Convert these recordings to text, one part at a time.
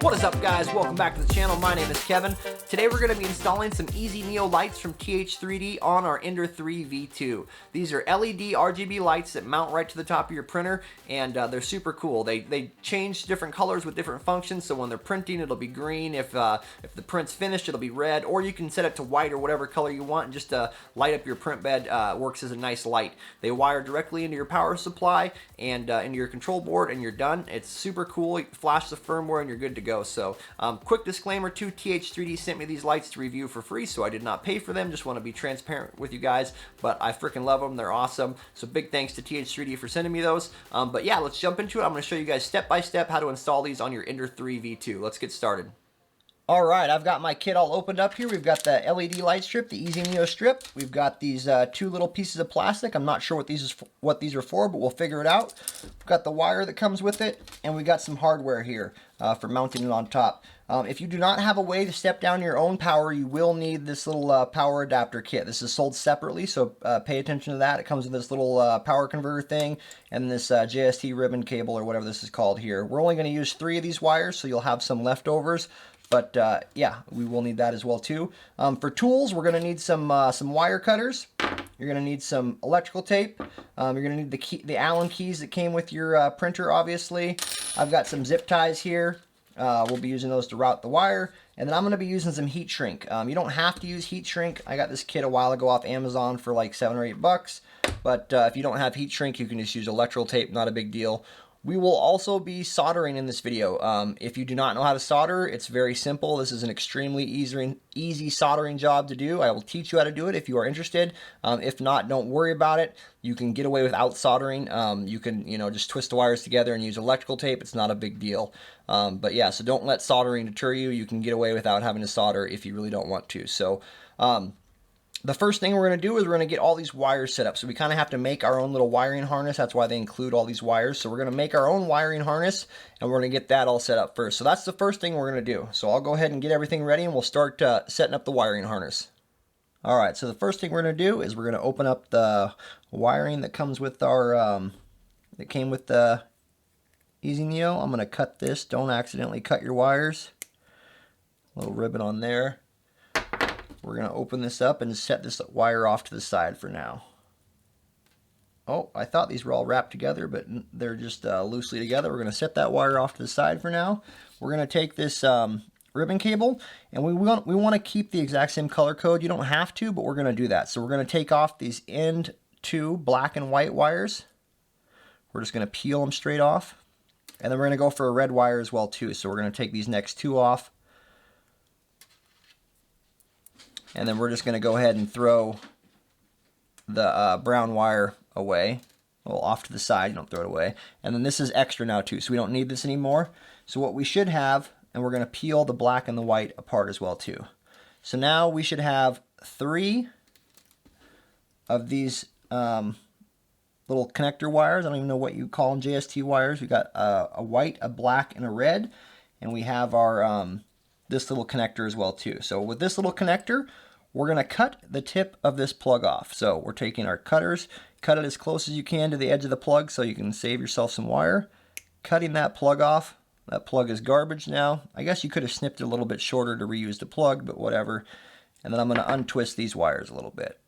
What is up, guys? Welcome back to the channel. My name is Kevin. Today we're going to be installing some EZNeo lights from TH3D on our Ender 3 V2. These are LED RGB lights that mount right to the top of your printer, and they're super cool. They change different colors with different functions, so when they're printing it'll be green. If the print's finished it'll be red, or you can set it to white or whatever color you want and just light up your print bed. Works as a nice light. They wire directly into your power supply and into your control board, and you're done. It's super cool. You flash the firmware and you're good to go. So quick disclaimer too, TH3D sent me these lights to review for free, so I did not pay for them. Just want to be transparent with you guys, but I freaking love them. They're awesome. So big thanks to TH3D for sending me those. But yeah, let's jump into it. I'm going to show you guys step by step how to install these on your Ender 3 V2. Let's get started. Alright, I've got my kit all opened up here. We've got the LED light strip, the EZNeo strip. We've got these two little pieces of plastic. I'm not sure what these are for, but we'll figure it out. We've got the wire that comes with it, and we got some hardware here for mounting it on top. If you do not have a way to step down your own power, you will need this little power adapter kit. This is sold separately, so pay attention to that. It comes with this little power converter thing and this JST ribbon cable or whatever this is called here. We're only going to use 3 of these wires, so you'll have some leftovers. But yeah, we will need that as well too. For tools, we're going to need some wire cutters. You're going to need some electrical tape. You're going to need the Allen keys that came with your printer, obviously. I've got some zip ties here. We'll be using those to route the wire. And then I'm going to be using some heat shrink. You don't have to use heat shrink. I got this kit a while ago off Amazon for like $7 or $8. But if you don't have heat shrink, you can just use electrical tape. Not a big deal. We will also be soldering in this video. If you do not know how to solder, it's very simple. This is an extremely easy soldering job to do. I will teach you how to do it if you are interested. If not, don't worry about it. You can get away without soldering. You can, just twist the wires together and use electrical tape. It's not a big deal. But yeah, so don't let soldering deter you. You can get away without having to solder if you really don't want to. So, the first thing we're going to do is we're going to get all these wires set up. So we kind of have to make our own little wiring harness. That's why they include all these wires. So we're going to make our own wiring harness, and we're going to get that all set up first. So that's the first thing we're going to do. So I'll go ahead and get everything ready, and we'll start setting up the wiring harness. Alright, so the first thing we're going to do is we're going to open up the wiring that comes with our, that came with the EZNeo. I'm going to cut this. Don't accidentally cut your wires. A little ribbon on there. We're going to open this up and set this wire off to the side for now. Oh, I thought these were all wrapped together, but they're just loosely together. We're going to set that wire off to the side for now. We're going to take this ribbon cable, and we want to keep the exact same color code. You don't have to, but we're going to do that. So we're going to take off these end 2 black and white wires. We're just going to peel them straight off. And then we're going to go for a red wire as well too. So we're going to take these next 2 off. And then we're just going to go ahead and throw the brown wire away. Well, off to the side, you don't throw it away. And then this is extra now too, so we don't need this anymore. So what we should have, and we're going to peel the black and the white apart as well too. So now we should have 3 of these little connector wires. I don't even know what you call them, JST wires. We got a white, a black, and a red. And we have our this little connector as well too. So with this little connector, we're going to cut the tip of this plug off. So we're taking our cutters, cut it as close as you can to the edge of the plug so you can save yourself some wire. Cutting that plug off. That plug is garbage now. I guess you could have snipped it a little bit shorter to reuse the plug, but whatever. And then I'm going to untwist these wires a little bit.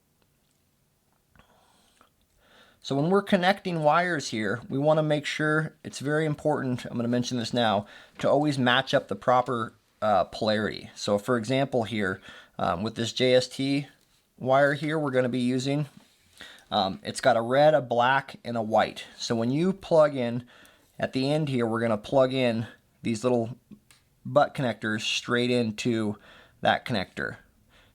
So when we're connecting wires here, we want to make sure, it's very important, I'm going to mention this now, to always match up the proper polarity. So for example here, with this JST wire here we're going to be using, it's got a red, a black, and a white. So when you plug in, at the end here, we're going to plug in these little butt connectors straight into that connector.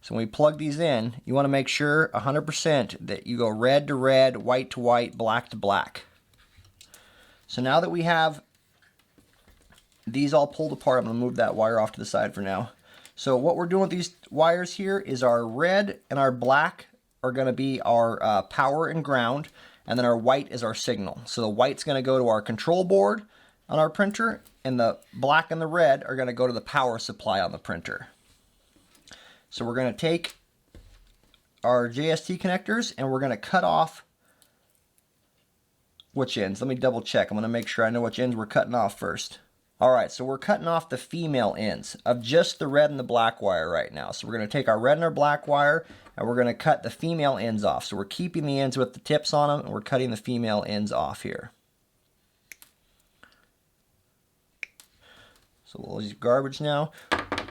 So when we plug these in, you want to make sure 100% that you go red to red, white to white, black to black. So now that we have these all pulled apart, I'm going to move that wire off to the side for now. So what we're doing with these wires here is our red and our black are going to be our power and ground, and then our white is our signal. So the white's going to go to our control board on our printer, and the black and the red are going to go to the power supply on the printer. So we're going to take our JST connectors and we're going to cut off which ends. Let me double check. I'm going to make sure I know which ends we're cutting off first. Alright, so we're cutting off the female ends of just the red and the black wire right now. So we're going to take our red and our black wire and we're going to cut the female ends off. So we're keeping the ends with the tips on them and we're cutting the female ends off here. So we'll use garbage now.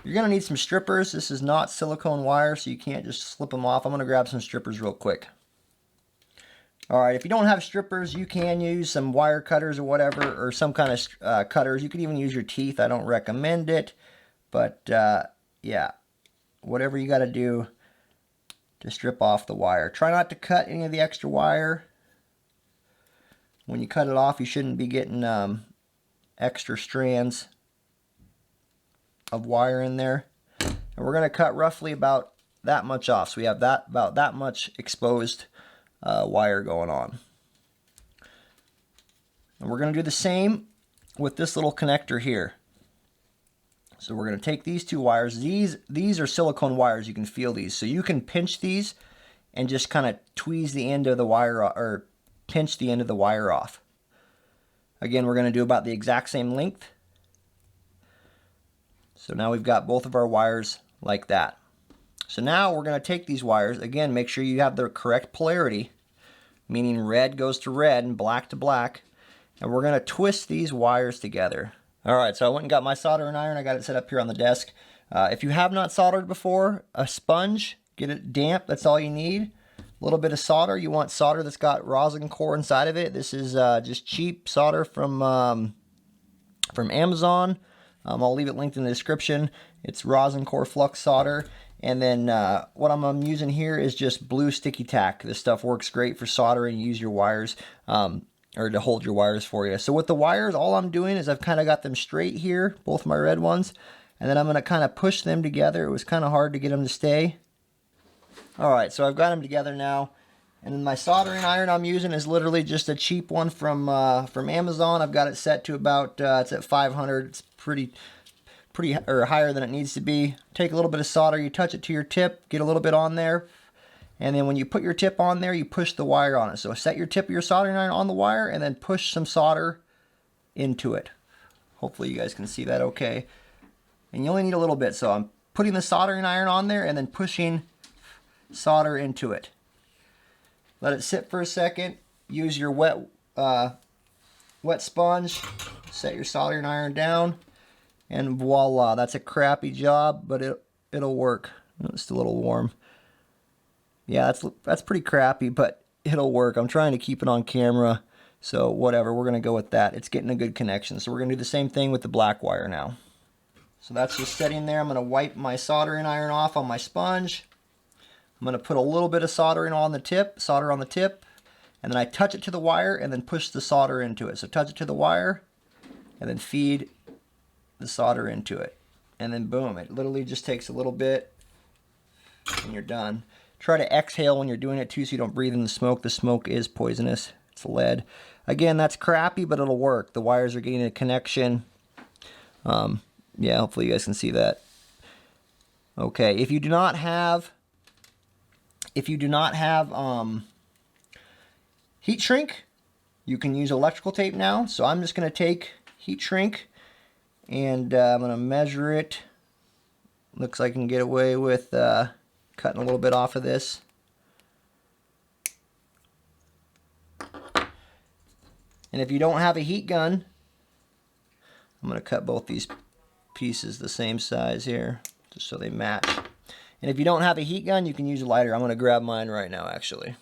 You're going to need some strippers. This is not silicone wire, so you can't just slip them off. I'm going to grab some strippers real quick. Alright, if you don't have strippers, you can use some wire cutters or whatever, or some kind of cutters. You can even use your teeth. I don't recommend it, but yeah, whatever you got to do to strip off the wire. Try not to cut any of the extra wire. When you cut it off, you shouldn't be getting extra strands of wire in there. And we're going to cut roughly about that much off, so we have about that much exposed wire going on. And we're going to do the same with this little connector here. So we're going to take these two wires. These are silicone wires. You can feel these. So you can pinch these and just kind of tweeze the end of the wire, or pinch the end of the wire off. Again, we're going to do about the exact same length. So now we've got both of our wires like that. So now we're going to take these wires, again, make sure you have the correct polarity, meaning red goes to red and black to black, and we're going to twist these wires together. Alright, so I went and got my soldering iron. I got it set up here on the desk. If you have not soldered before, a sponge, get it damp, that's all you need. A little bit of solder. You want solder that's got rosin core inside of it. This is just cheap solder from Amazon. I'll leave it linked in the description. It's rosin core flux solder. And then what I'm using here is just blue sticky tack. This stuff works great for soldering. Use your wires, or to hold your wires for you. So with the wires, all I'm doing is I've kind of got them straight here, both my red ones. And then I'm going to kind of push them together. It was kind of hard to get them to stay. Alright, so I've got them together now. And then my soldering iron I'm using is literally just a cheap one from Amazon. I've got it set to about, it's at 500. It's pretty or higher than it needs to be. Take a little bit of solder, you touch it to your tip, get a little bit on there, and then when you put your tip on there, you push the wire on it. So set your tip of your soldering iron on the wire and then push some solder into it. Hopefully you guys can see that okay. And you only need a little bit, so I'm putting the soldering iron on there and then pushing solder into it. Let it sit for a second. Use your wet sponge. Set your soldering iron down. And voila, that's a crappy job, but it'll work. It's still a little warm. Yeah, that's pretty crappy, but it'll work. I'm trying to keep it on camera, so whatever, we're going to go with that. It's getting a good connection. So we're going to do the same thing with the black wire now. So that's just sitting there. I'm going to wipe my soldering iron off on my sponge. I'm going to put a little bit of solder on the tip, and then I touch it to the wire and then push the solder into it. So touch it to the wire and then feed the solder into it, and then boom, it literally just takes a little bit and you're done. Try to exhale when you're doing it too, so you don't breathe in the smoke. The smoke is poisonous. It's lead. Again, that's crappy, but it'll work. The wires are getting a connection. Yeah, hopefully you guys can see that. Okay, if you do not have heat shrink, you can use electrical tape now. So I'm just going to take heat shrink and I'm going to measure it. Looks like I can get away with cutting a little bit off of this. And if you don't have a heat gun, I'm going to cut both these pieces the same size here, just so they match. And if you don't have a heat gun, you can use a lighter. I'm going to grab mine right now, actually.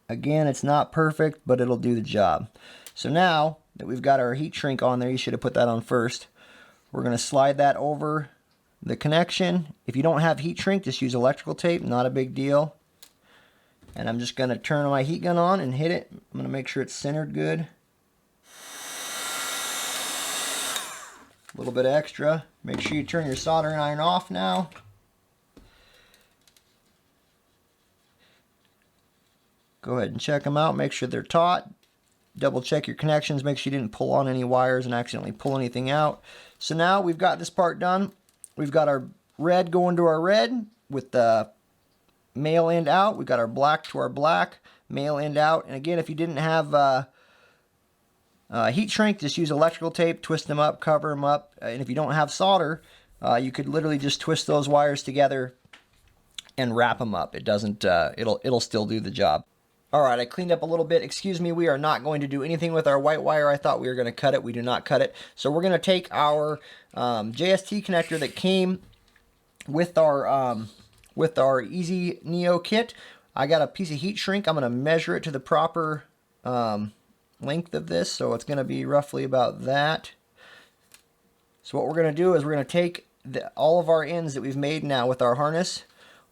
Again, it's not perfect, but it'll do the job. So now that we've got our heat shrink on there, you should have put that on first. We're going to slide that over the connection. If you don't have heat shrink, just use electrical tape, not a big deal. And I'm just going to turn my heat gun on and hit it. I'm going to make sure it's centered good. A little bit extra. Make sure you turn your soldering iron off now. Go ahead and check them out. Make sure they're taut. Double check your connections. Make sure you didn't pull on any wires and accidentally pull anything out. So now we've got this part done. We've got our red going to our red with the male end out. We've got our black to our black, male end out. And again, if you didn't have heat shrink, just use electrical tape, twist them up, cover them up, and if you don't have solder, you could literally just twist those wires together and wrap them up. It doesn't, it'll still do the job. All right, I cleaned up a little bit. Excuse me, we are not going to do anything with our white wire. I thought we were going to cut it. We do not cut it. So we're going to take our JST connector that came with our EZNeo kit. I got a piece of heat shrink. I'm going to measure it to the proper length of this. So it's going to be roughly about that. So what we're going to do is we're going to take all of our ends that we've made now with our harness,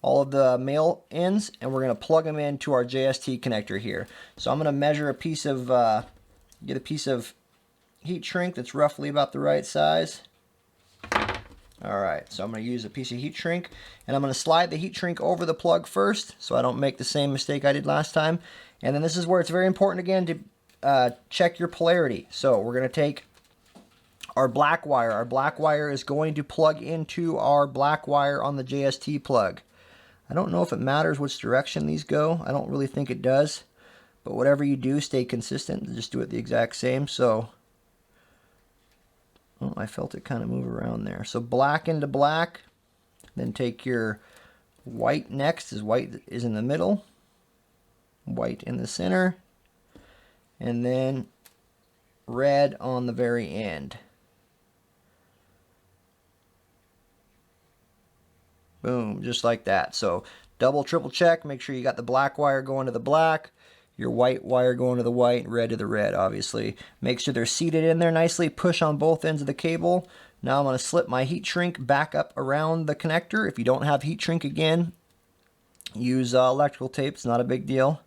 all of the male ends, and we're going to plug them into our JST connector here. So I'm going to measure a piece of, get a piece of heat shrink that's roughly about the right size. Alright, so I'm going to use a piece of heat shrink, and I'm going to slide the heat shrink over the plug first, so I don't make the same mistake I did last time. And then this is where it's very important again to check your polarity. So we're going to take our black wire. Our black wire is going to plug into our black wire on the JST plug. I don't know if it matters which direction these go. I don't really think it does. But whatever you do, stay consistent. Just do it the exact same. So, oh, I felt it kind of move around there. So black into black. Then take your white next, as white is in the middle. White in the center. And then red on the very end. Boom, just like that. So double, triple check. Make sure you got the black wire going to the black, your white wire going to the white, red to the red, obviously. Make sure they're seated in there nicely. Push on both ends of the cable. Now I'm going to slip my heat shrink back up around the connector. If you don't have heat shrink again, use electrical tape. It's not a big deal.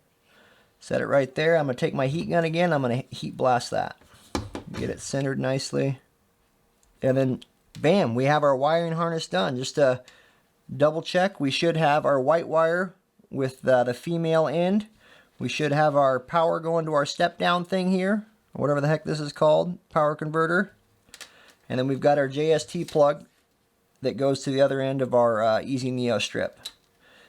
Set it right there. I'm going to take my heat gun again. I'm going to heat blast that. Get it centered nicely. And then, bam, we have our wiring harness done. Just to double check, we should have our white wire with the female end. We should have our power going to our step down thing here, or whatever the heck this is called, power converter. And then we've got our JST plug that goes to the other end of our EZNeo strip.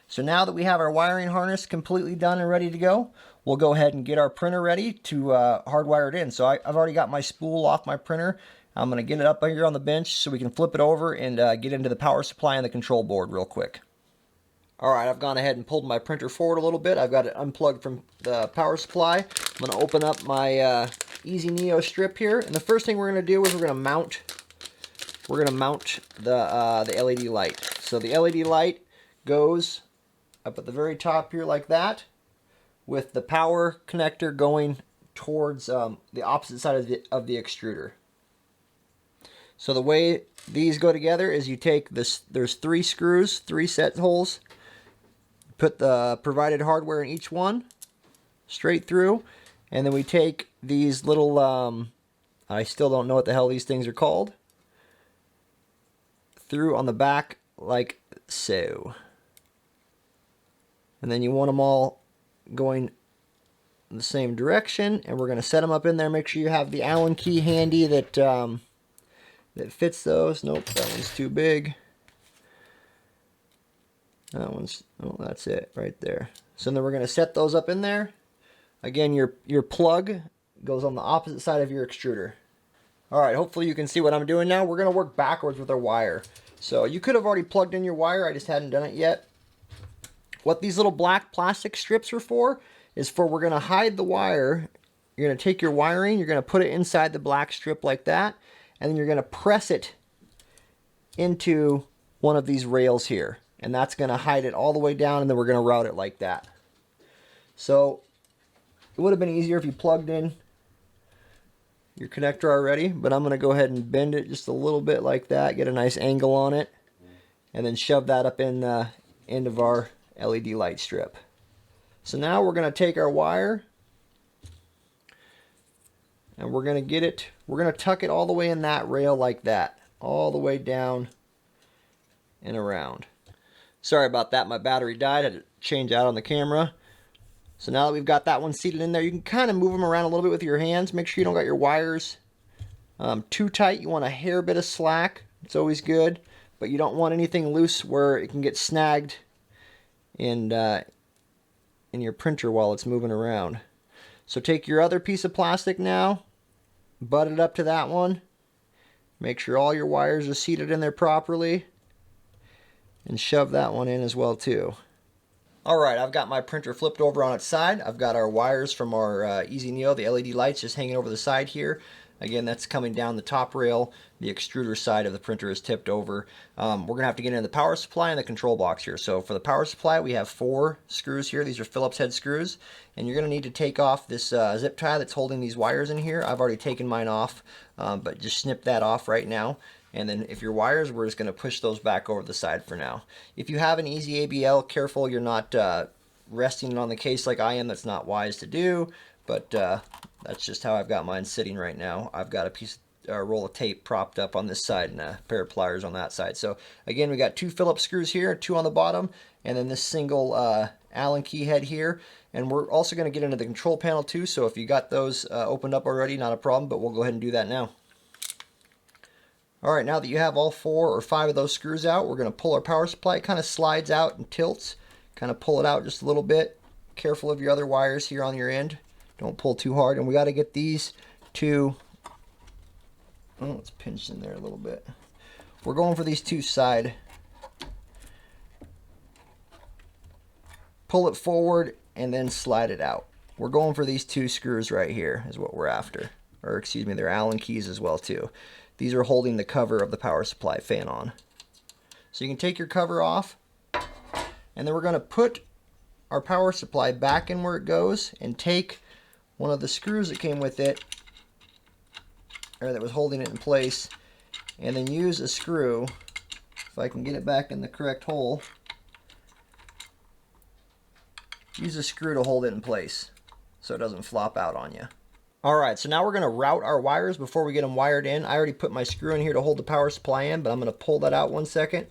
So now that we have our wiring harness completely done and ready to go, we'll go ahead and get our printer ready to hardwire it in. So I've already got my spool off my printer. I'm going to get it up here on the bench so we can flip it over and get into the power supply and the control board real quick. Alright, I've gone ahead and pulled my printer forward a little bit. I've got it unplugged from the power supply. I'm going to open up my EZNeo strip here. And the first thing we're going to do is we're going to mount the LED light. So the LED light goes up at the very top here like that, with the power connector going towards the opposite side of the extruder. So the way these go together is you take this, there's 3 screws, 3 set holes, put the provided hardware in each one, straight through, and then we take these little, I still don't know what the hell these things are called, through on the back like so. And then you want them all going in the same direction, and we're going to set them up in there. Make sure you have the Allen key handy that that fits those. Nope, that one's too big. That one's, oh, that's it right there. So then we're going to set those up in there. Again, your plug goes on the opposite side of your extruder. Alright, hopefully you can see what I'm doing now. We're going to work backwards with our wire. So you could have already plugged in your wire, I just hadn't done it yet. What these little black plastic strips are for is for, we're going to hide the wire. You're going to take your wiring, you're going to put it inside the black strip like that, and then you're going to press it into one of these rails here. And that's going to hide it all the way down, and then we're going to route it like that. So it would have been easier if you plugged in your connector already, but I'm going to go ahead and bend it just a little bit like that, get a nice angle on it, and then shove that up in the end of our LED light strip. So now we're going to take our wire, and we're going to get it, we're going to tuck it all the way in that rail like that, all the way down and around. Sorry about that, my battery died. I had to change out on the camera. So now that we've got that one seated in there, you can kind of move them around a little bit with your hands. Make sure you don't got your wires too tight. You want a hair bit of slack. It's always good. But you don't want anything loose where it can get snagged in your printer while it's moving around. So take your other piece of plastic now, butt it up to that one. Make sure all your wires are seated in there properly. And shove that one in as well too. Alright, I've got my printer flipped over on its side. I've got our wires from our EZNeo, the LED lights, just hanging over the side here. Again, that's coming down the top rail. The extruder side of the printer is tipped over. We're going to have to get into the power supply and the control box here. So for the power supply, we have 4 screws here. These are Phillips head screws. And you're going to need to take off this zip tie that's holding these wires in here. I've already taken mine off, but just snip that off right now. And then if your wires, we're just going to push those back over the side for now. If you have an EZABL, careful you're not resting it on the case like I am. That's not wise to do, but that's just how I've got mine sitting right now. I've got a roll of tape propped up on this side and a pair of pliers on that side. So again, we got 2 Phillips screws here, 2 on the bottom, and then this single Allen key head here. And we're also going to get into the control panel too, so if you got those opened up already, not a problem, but we'll go ahead and do that now. Alright, now that you have all 4 or 5 of those screws out, we're going to pull our power supply. It kind of slides out and tilts. Kind of pull it out just a little bit. Careful of your other wires here on your end. Don't pull too hard. And we got to get these 2... Oh, it's pinched in there a little bit. We're going for these 2 side. Pull it forward and then slide it out. We're going for these 2 screws right here is what we're after. Or excuse me, they're Allen keys as well too. These are holding the cover of the power supply fan on. So you can take your cover off, and then we're going to put our power supply back in where it goes and take one of the screws that came with it, or that was holding it in place, and then use a screw, if I can get it back in the correct hole, use a screw to hold it in place so it doesn't flop out on you. Alright, so now we're going to route our wires before we get them wired in. I already put my screw in here to hold the power supply in, but I'm going to pull that out 1 second.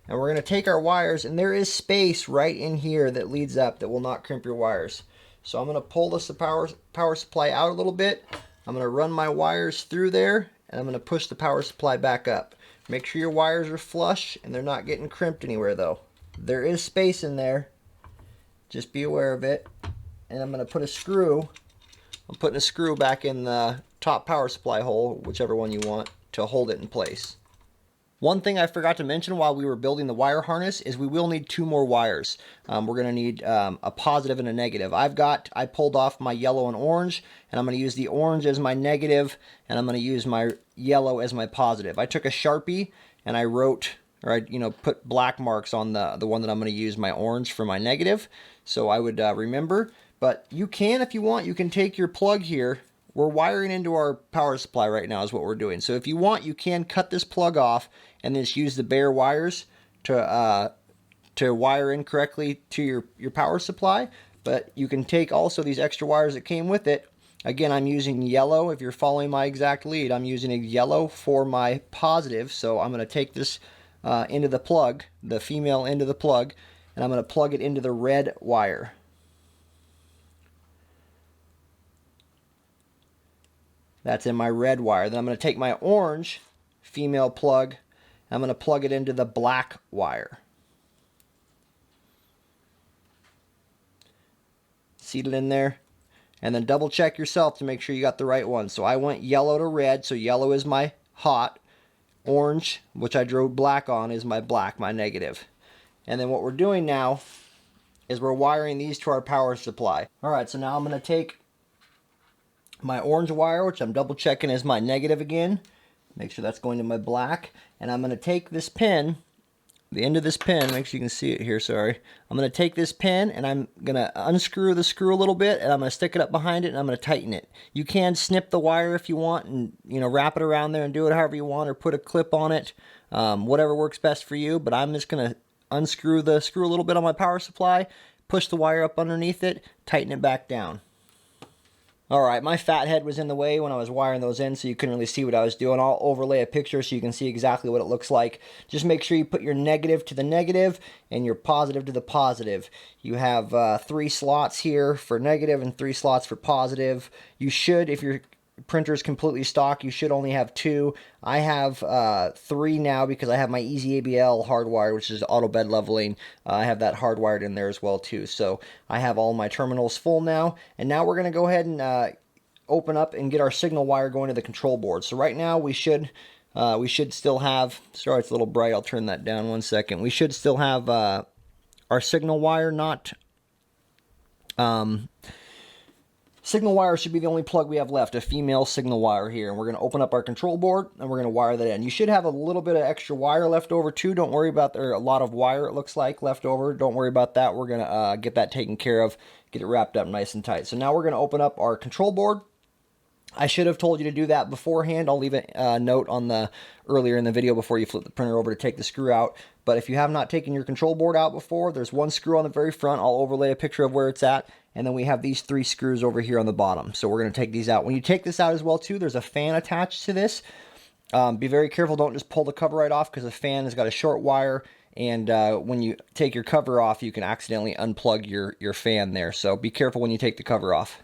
And we're going to take our wires, and there is space right in here that leads up that will not crimp your wires. So I'm going to pull this power supply out a little bit. I'm going to run my wires through there, and I'm going to push the power supply back up. Make sure your wires are flush, and they're not getting crimped anywhere though. There is space in there. Just be aware of it. And I'm going to put a screw... I'm putting a screw back in the top power supply hole, whichever one you want, to hold it in place. One thing I forgot to mention while we were building the wire harness is we will need 2 more wires. We're going to need a positive and a negative. I pulled off my yellow and orange, and I'm going to use the orange as my negative, and I'm going to use my yellow as my positive. I took a Sharpie and I wrote, or I put black marks on the one that I'm going to use my orange for my negative, so I would remember. But you can, if you want, you can take your plug here. We're wiring into our power supply right now is what we're doing. So if you want, you can cut this plug off and then just use the bare wires to wire in correctly to your power supply. But you can take also these extra wires that came with it. Again, I'm using yellow. If you're following my exact lead, I'm using a yellow for my positive. So I'm going to take this into the plug, the female end of the plug, and I'm going to plug it into the red wire. That's in my red wire. Then I'm going to take my orange female plug, and I'm going to plug it into the black wire. Seat it in there. And then double check yourself to make sure you got the right one. So I went yellow to red, so yellow is my hot. Orange, which I drew black on, is my black, my negative. And then what we're doing now is we're wiring these to our power supply. Alright, so now I'm going to take my orange wire, which I'm double checking is my negative again. Make sure that's going to my black. And I'm going to take this pin, the end of this pin, make sure you can see it here, sorry. I'm going to take this pin and I'm going to unscrew the screw a little bit, and I'm going to stick it up behind it, and I'm going to tighten it. You can snip the wire if you want and wrap it around there and do it however you want, or put a clip on it, whatever works best for you. But I'm just going to unscrew the screw a little bit on my power supply, push the wire up underneath it, tighten it back down. Alright, my fat head was in the way when I was wiring those in, so you couldn't really see what I was doing. I'll overlay a picture so you can see exactly what it looks like. Just make sure you put your negative to the negative and your positive to the positive. You have 3 slots here for negative and 3 slots for positive. You should, if your printer is completely stock, you should only have 2. I have 3 now because I have my EZABL hardwired, which is auto bed leveling. I have that hardwired in there as well too. So I have all my terminals full now. And now we're going to go ahead and open up and get our signal wire going to the control board. So right now we should still have, sorry it's a little bright, I'll turn that down 1 second. We should still have our signal wire not, signal wire should be the only plug we have left, a female signal wire here. And we're going to open up our control board and we're going to wire that in. You should have a little bit of extra wire left over too. Don't worry about, there a lot of wire it looks like left over. Don't worry about that. We're going to get that taken care of, get it wrapped up nice and tight. So now we're going to open up our control board. I should have told you to do that beforehand. I'll leave a note on the earlier in the video before you flip the printer over to take the screw out. But if you have not taken your control board out before, there's one screw on the very front. I'll overlay a picture of where it's at. And then we have these 3 screws over here on the bottom. So we're going to take these out. When you take this out as well too, there's a fan attached to this. Be very careful. Don't just pull the cover right off because the fan has got a short wire. And when you take your cover off, you can accidentally unplug your fan there. So be careful when you take the cover off.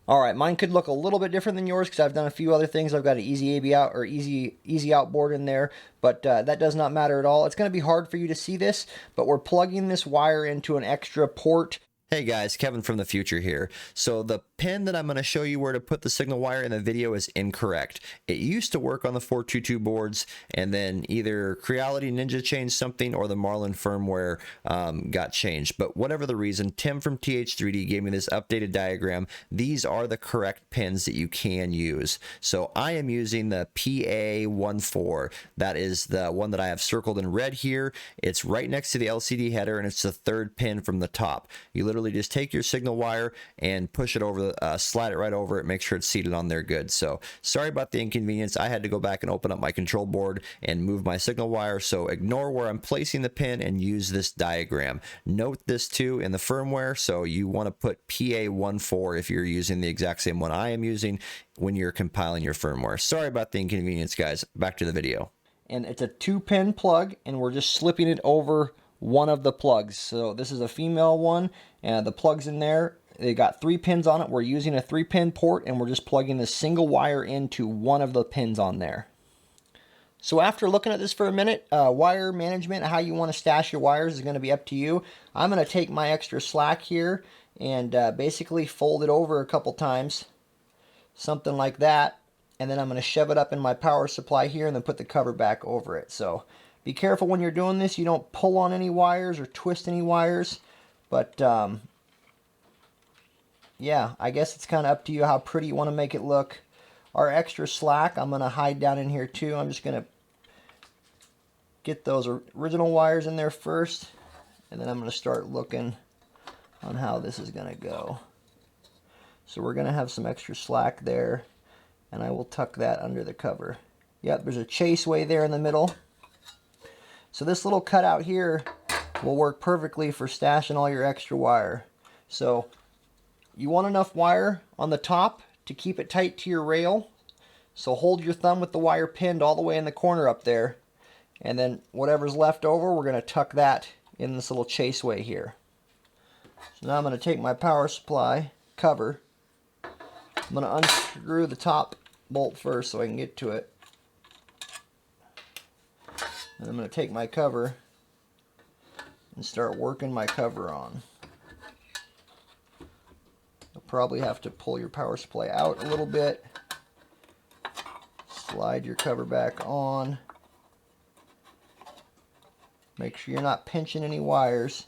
All right, mine could look a little bit different than yours because I've done a few other things. I've got an EZAB out or easy out board in there, but that does not matter at all. It's going to be hard for you to see this, but we're plugging this wire into an extra port. Hey guys, Kevin from the future here. So the pin that I'm going to show you where to put the signal wire in the video is incorrect. It used to work on the 422 boards, and then either Creality Ninja changed something or the Marlin firmware got changed. But whatever the reason, Tim from TH3D gave me this updated diagram. These are the correct pins that you can use. So I am using the PEI 14. That is the one that I have circled in red here. It's right next to the LCD header, and it's the 3rd pin from the top. You literally just take your signal wire and push it over, slide it right over it, make sure it's seated on there good. So sorry about the inconvenience. I had to go back and open up my control board and move my signal wire. So ignore where I'm placing the pin and use this diagram. Note this too in the firmware. So you want to put PEI 14 if you're using the exact same one I am using when you're compiling your firmware. Sorry about the inconvenience, guys. Back to the video. And it's a 2-pin plug, and we're just slipping it over one of the plugs. So this is a female one, and the plugs in there, they got 3 pins on it. We're using a 3-pin port, and we're just plugging this single wire into one of the pins on there. So after looking at this for a minute, wire management, how you want to stash your wires is going to be up to you. I'm going to take my extra slack here and basically fold it over a couple times, something like that, and then I'm going to shove it up in my power supply here and then put the cover back over it. So be careful when you're doing this. You don't pull on any wires or twist any wires. But, yeah, I guess it's kind of up to you how pretty you want to make it look. Our extra slack, I'm going to hide down in here too. I'm just going to get those original wires in there first. And then I'm going to start looking on how this is going to go. So we're going to have some extra slack there. And I will tuck that under the cover. Yep, there's a chaseway there in the middle. So this little cutout here will work perfectly for stashing all your extra wire. So you want enough wire on the top to keep it tight to your rail. So hold your thumb with the wire pinned all the way in the corner up there. And then whatever's left over, we're going to tuck that in this little chaseway here. So now I'm going to take my power supply cover. I'm going to unscrew the top bolt first so I can get to it. And I'm going to take my cover and start working my cover on. You'll probably have to pull your power supply out a little bit. Slide your cover back on. Make sure you're not pinching any wires.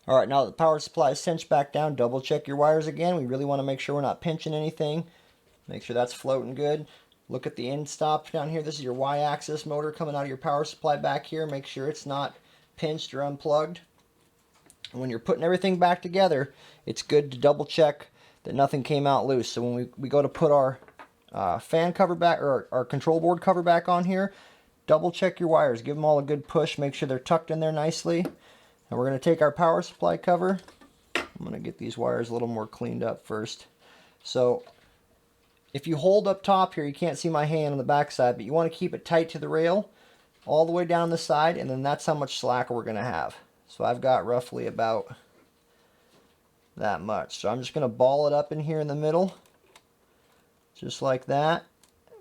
Alright, now that the power supply is cinched back down, double check your wires again. We really want to make sure we're not pinching anything. Make sure that's floating good. Look at the end stop down here. This is your Y-axis motor coming out of your power supply back here. Make sure it's not pinched or unplugged. And when you're putting everything back together, it's good to double check that nothing came out loose. So when we go to put our fan cover back, or our control board cover back on here, double check your wires. Give them all a good push. Make sure they're tucked in there nicely. And we're going to take our power supply cover. I'm going to get these wires a little more cleaned up first. So if you hold up top here, you can't see my hand on the back side, but you want to keep it tight to the rail all the way down the side, and then that's how much slack we're going to have. So I've got roughly about that much. So I'm just going to ball it up in here in the middle, just like that.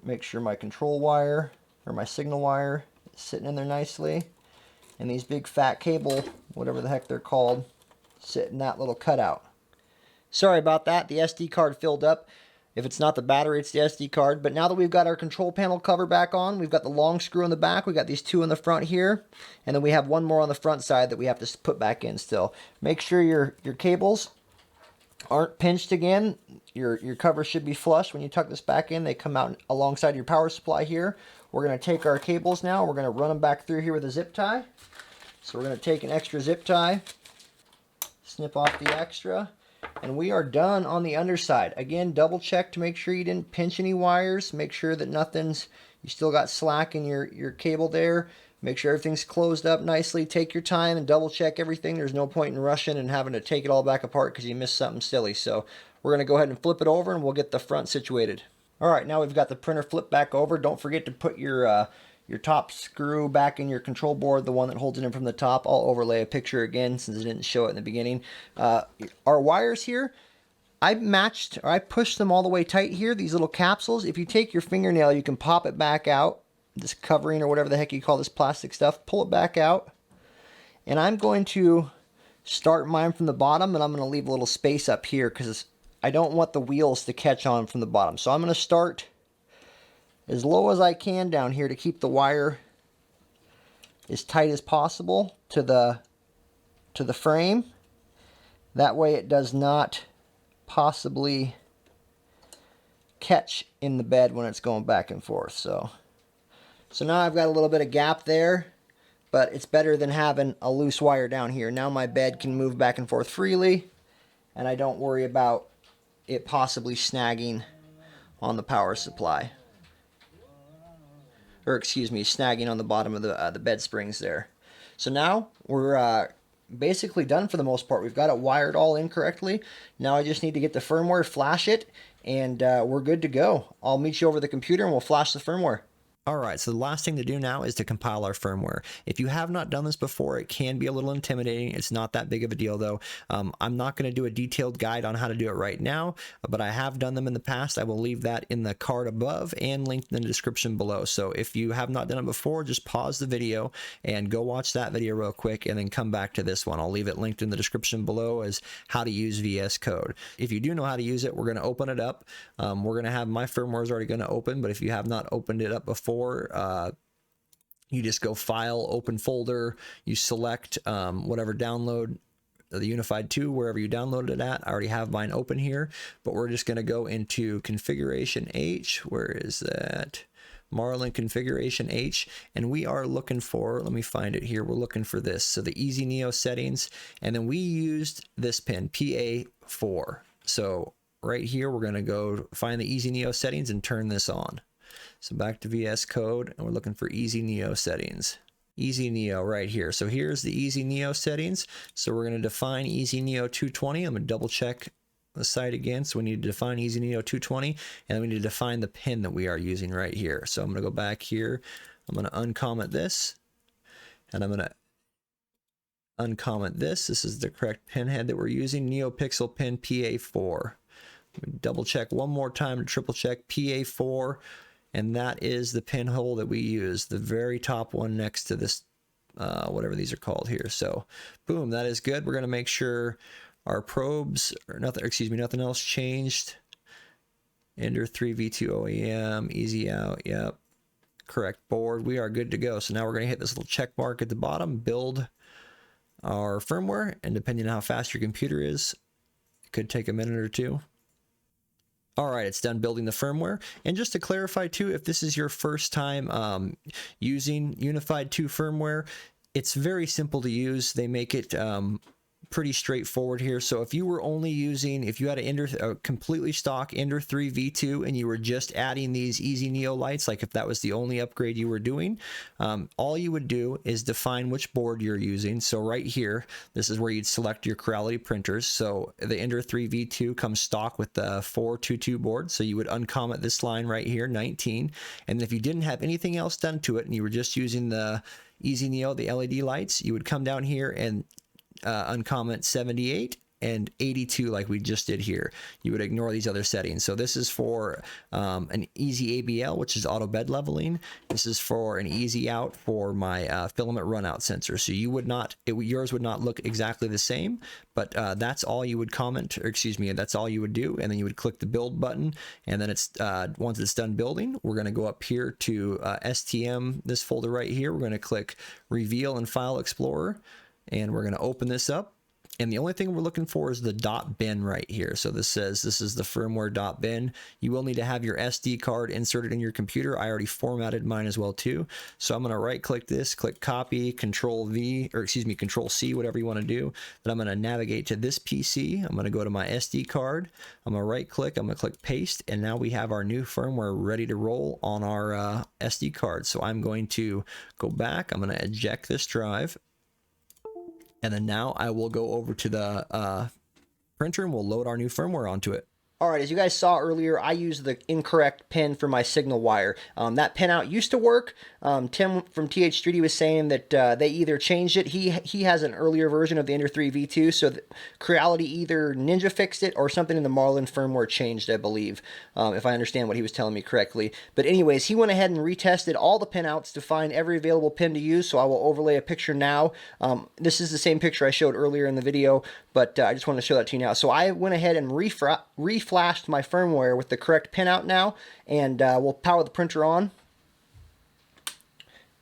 Make sure my control wire, or my signal wire, is sitting in there nicely. And these big fat cable, whatever the heck they're called, sit in that little cutout. Sorry about that, the SD card filled up. If it's not the battery, it's the SD card. But now that we've got our control panel cover back on, we've got the long screw in the back, we got these two in the front here, and then we have one more on the front side that we have to put back in still. Make sure your cables aren't pinched again. Your cover should be flush when you tuck this back in. They come out alongside your power supply here. We're going to take our cables now, we're going to run them back through here with a zip tie. So we're going to take an extra zip tie, snip off the extra, and we are done on the underside. Again, double check to make sure you didn't pinch any wires. Make sure that you still got slack in your cable there. Make sure everything's closed up nicely. Take your time and double check everything. There's no point in rushing and having to take it all back apart because you missed something silly. So we're going to go ahead and flip it over and we'll get the front situated. All right, now we've got the printer flipped back over. Don't forget to put your top screw back in your control board, the one that holds it in from the top. I'll overlay a picture again since I didn't show it in the beginning. Our wires here, I pushed them all the way tight here, these little capsules. If you take your fingernail, you can pop it back out, this covering or whatever the heck you call this plastic stuff, pull it back out. And I'm going to start mine from the bottom, and I'm going to leave a little space up here because I don't want the wheels to catch on from the bottom. So I'm going to start as low as I can down here to keep the wire as tight as possible to the frame. That way it does not possibly catch in the bed when it's going back and forth. So now I've got a little bit of gap there, but it's better than having a loose wire down here. Now my bed can move back and forth freely, and I don't worry about it possibly snagging on the power supply. Or excuse me, snagging on the bottom of the bed springs there. So now we're basically done for the most part. We've got it wired all in correctly. Now I just need to get the firmware, flash it, and we're good to go. I'll meet you over the computer and we'll flash the firmware. Alright, so the last thing to do now is to compile our firmware. If you have not done this before, it can be a little intimidating. It's not that big of a deal though. I'm not going to do a detailed guide on how to do it right now, but I have done them in the past. I will leave that in the card above and linked in the description below. So if you have not done it before, just pause the video and go watch that video real quick and then come back to this one. I'll leave it linked in the description below as how to use VSCode. If you do know how to use it, we're going to open it up. We're going to have my firmware is already going to open, but if you have not opened it up before, you just go File, Open Folder, you select whatever download, the Unified 2, wherever you downloaded it at. I already have mine open here, but we're just going to go into Configuration H. Where is that? Marlin Configuration H, and we are looking for, let me find it here, we're looking for this. So the EZNeo settings, and then we used this pin, PA4. So right here, we're going to go find the EZNeo settings and turn this on. So back to VSCode, and we're looking for EZNeo settings. EZNeo right here. So here's the EZNeo settings. So we're going to define EZNeo 220. I'm going to double check the site again. So we need to define EZNeo 220, and then we need to define the pin that we are using right here. So I'm going to go back here. I'm going to uncomment this, and I'm going to uncomment this. This is the correct pin head that we're using, NeoPixel pin PA4. Double check one more time to triple check PA4, and that is the pinhole that we use, the very top one next to this, whatever these are called here. So boom, that is good. We're going to make sure our probes, or nothing, excuse me, nothing else changed. Ender 3 V2 OEM, easy out, yep, correct board. We are good to go. So now we're going to hit this little check mark at the bottom, build our firmware, and depending on how fast your computer is, it could take a minute or two. All right, it's done building the firmware. And just to clarify too, if this is your first time using Unified 2 firmware, it's very simple to use. They make it pretty straightforward here. So if you were only using, if you had a completely stock Ender 3 V2 and you were just adding these EZNeo lights, like if that was the only upgrade you were doing, all you would do is define which board you're using. So right here, this is where you'd select your Creality printers. So the Ender 3 V2 comes stock with the 422 board. So you would uncomment this line right here, 19. And if you didn't have anything else done to it and you were just using the EZNeo, the LED lights, you would come down here and uncomment 78, and 82 like we just did here. You would ignore these other settings. So this is for an EZABL, which is auto bed leveling. This is for an EZOut for my filament runout sensor. So you would not, yours would not look exactly the same, but that's all you would comment, or excuse me, that's all you would do. And then you would click the build button, and then it's once it's done building, we're going to go up here to STM, this folder right here. We're going to click Reveal in File Explorer, and we're going to open this up. And the only thing we're looking for is the .bin right here. So this says this is the firmware .bin. You will need to have your SD card inserted in your computer. I already formatted mine as well too. So I'm going to right click this, click copy, Control V, or excuse me, Control C, whatever you want to do. Then I'm going to navigate to this PC. I'm going to go to my SD card. I'm going to right click, I'm going to click paste, and now we have our new firmware ready to roll on our SD card. So I'm going to go back. I'm going to eject this drive. And then now I will go over to the printer and we'll load our new firmware onto it. All right, as you guys saw earlier, I used the incorrect pin for my signal wire. That pinout used to work. Tim from TH3D was saying that they either changed it. He has an earlier version of the Ender 3 V2, so Creality either ninja fixed it or something in the Marlin firmware changed, I believe, if I understand what he was telling me correctly. But anyways, he went ahead and retested all the pinouts to find every available pin to use, so I will overlay a picture now. This is the same picture I showed earlier in the video, but I just want to show that to you now. So I went ahead and reflashed my firmware with the correct pinout now, and we'll power the printer on.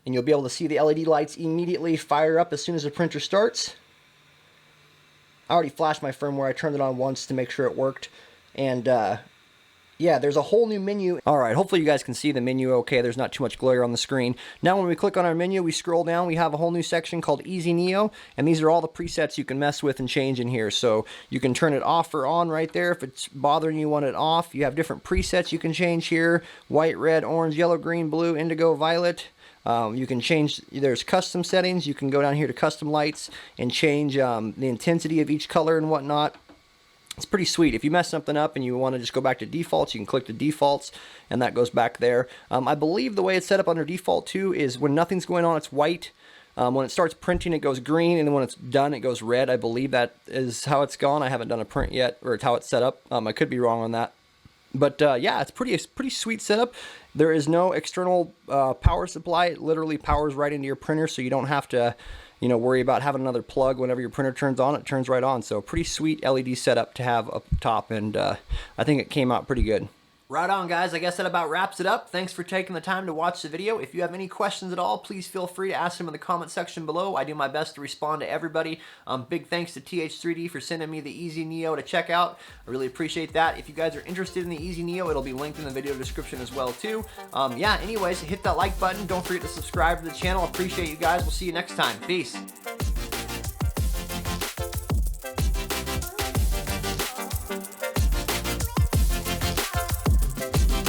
And you'll be able to see the LED lights immediately fire up as soon as the printer starts. I already flashed my firmware. I turned it on once to make sure it worked. And yeah, there's a whole new menu. All right, hopefully you guys can see the menu okay. There's not too much glare on the screen. Now when we click on our menu, we scroll down, we have a whole new section called EZNeo, and these are all the presets you can mess with and change in here. So you can turn it off or on right there. If it's bothering you, want it off. You have different presets you can change here: white, red, orange, yellow, green, blue, indigo, violet. You can change, there's custom settings. You can go down here to custom lights and change the intensity of each color and whatnot. It's pretty sweet. If you mess something up and you want to just go back to defaults, you can click the defaults, and that goes back there. I believe the way it's set up under default too is when nothing's going on, it's white. When it starts printing, it goes green, and then when it's done, it goes red. I believe that is how it's gone. I haven't done a print yet, or it's how it's set up. I could be wrong on that. But yeah, it's pretty sweet setup. There is no external power supply. It literally powers right into your printer, so you don't have to, you know, worry about having another plug whenever your printer turns on. It turns right on. So pretty sweet LED setup to have up top, and I think it came out pretty good. Right on, guys. I guess that about wraps it up. Thanks for taking the time to watch the video. If you have any questions at all, please feel free to ask them in the comment section below. I do my best to respond to everybody. Big thanks to TH3D for sending me the EZNeo to check out. I really appreciate that. If you guys are interested in the EZNeo, it'll be linked in the video description as well too. Yeah, anyways, hit that like button. Don't forget to subscribe to the channel. Appreciate you guys. We'll see you next time. Peace.